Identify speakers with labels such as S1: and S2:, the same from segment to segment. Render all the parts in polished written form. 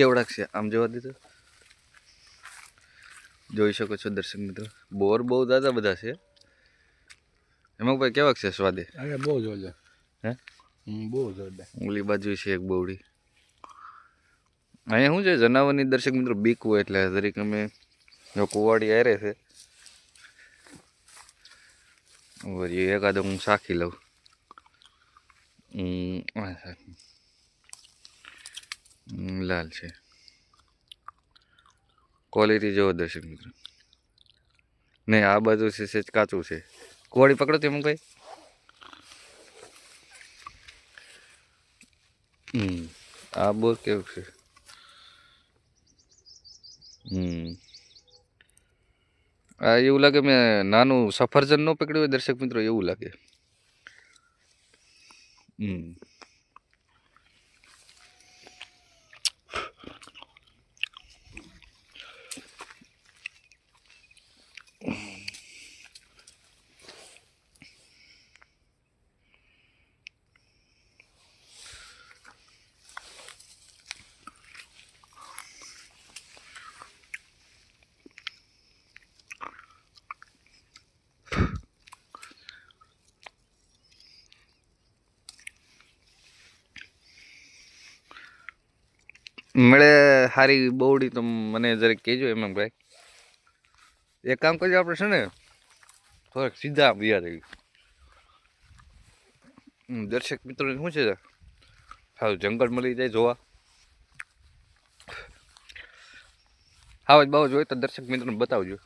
S1: કેવડાક છે આમ જોવા દીધું જોઈ શકો છો દર્શક મિત્રો બોર બહુ દાદા બધા છે એમાં ભાઈ કેવાક છે સ્વાદે
S2: અરે બહુ જોરદાર
S1: હે
S2: બહુ જોરદાર
S1: ઓલી બાજુ છે એક બોવડી અહીંયા શું છે જનાવરની દર્શક મિત્રો બીક હોય એટલે દરેક અમે જો કુવાડી આરે છે વળી એકાદ હું શાખી લઉં લાલ છે ક્વોલિટી જોવો દર્શક મિત્રો નહીં આ બાજુ છે સેજ કાચું છે કુવાડી પકડો તેમાં કઈ આ બોર કેવું છે આ એવું લાગે મેં નાનું સફરજન નો પકડ્યું હોય દર્શક મિત્રો એવું લાગે મળે સારી બોવડી તો મને જરાક કહેજો એમાં ભાઈ એક કામ કરજો આપણે છે ને થોડાક સીધા વ્યા રહી દર્શક મિત્રો શું છે સારું જંગલ મળી જાય જોવા હા બાવ જોઈએ તો દર્શક મિત્રોને બતાવજો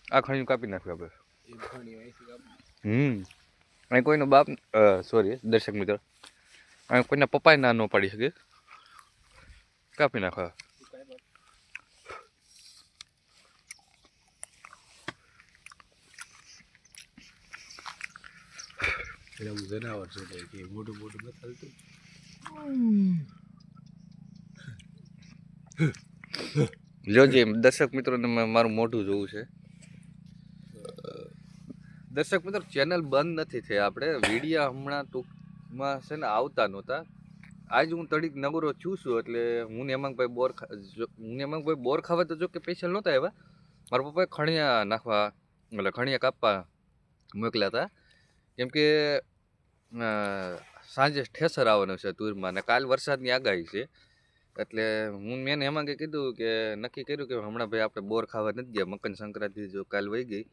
S1: આ ખણી કાપી નાખ્યું આપણે અહીં કોઈનો બાપ સોરી દર્શક મિત્રો અહીં કોઈના પપ્પાએ ના ન પાડી શકે કાપી નાખવા
S2: જનાવર છે કે મોટું મોટું નથી ચાલતું
S1: જોજે દર્શક મિત્રોને મારું મોઢું જોવું છે દર્શક મિત્રો ચેનલ બંધ નથી થઈ આપણે વિડીયા હમણાં ટૂંકમાં છે ને આવતા નહોતા આજ હું તડીક નગરો છું એટલે હું હેમાંગભાઈ બોર ખાવા તો જો કે સ્પેશિયલ નહોતા આવ્યા મારા પપ્પાએ ખણિયા નાખવા એટલે ખણિયા કાપવા મોકલ્યા હતા કેમ કે સાંજે ઠેસર આવવાનું છે તુરમાં ને કાલ વરસાદની આગાહી છે એટલે મેં હેમાંગે કીધું કે નક્કી કર્યું કે હમણાં ભાઈ આપણે બોર ખાવા નથી ગયા મકર સંક્રાંતિ જો કાલ વહી ગઈ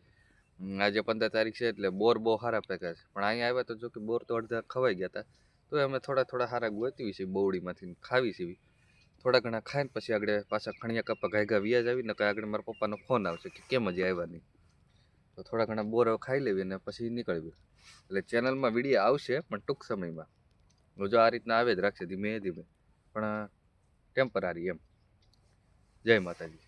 S1: આજે 15 તારીખ છે એટલે બોર બહુ સારા પેકા છે પણ અહીંયા આવ્યા તો જો કે બોર તો અડધા ખવાઈ ગયા હતા તો અમે થોડા સારા ગોતવી છે બોવડીમાંથી ખાવી છે થોડા ઘણા ખાઈને પછી આગળ પાછા ખણિયા કપ્પા ઘાયગા વ્યાજ આવી ને આગળ મારા પપ્પાનો ફોન આવશે કે કેમ હજી આવ્યા નહીં તો થોડા ઘણા બોર ખાઈ લેવી ને પછી નીકળવી એટલે ચેનલમાં વિડીયો આવશે પણ ટૂંક સમયમાં જો આ રીતના આવે જ રાખશે ધીમે ધીમે પણ ટેમ્પરરી એમ જય માતાજી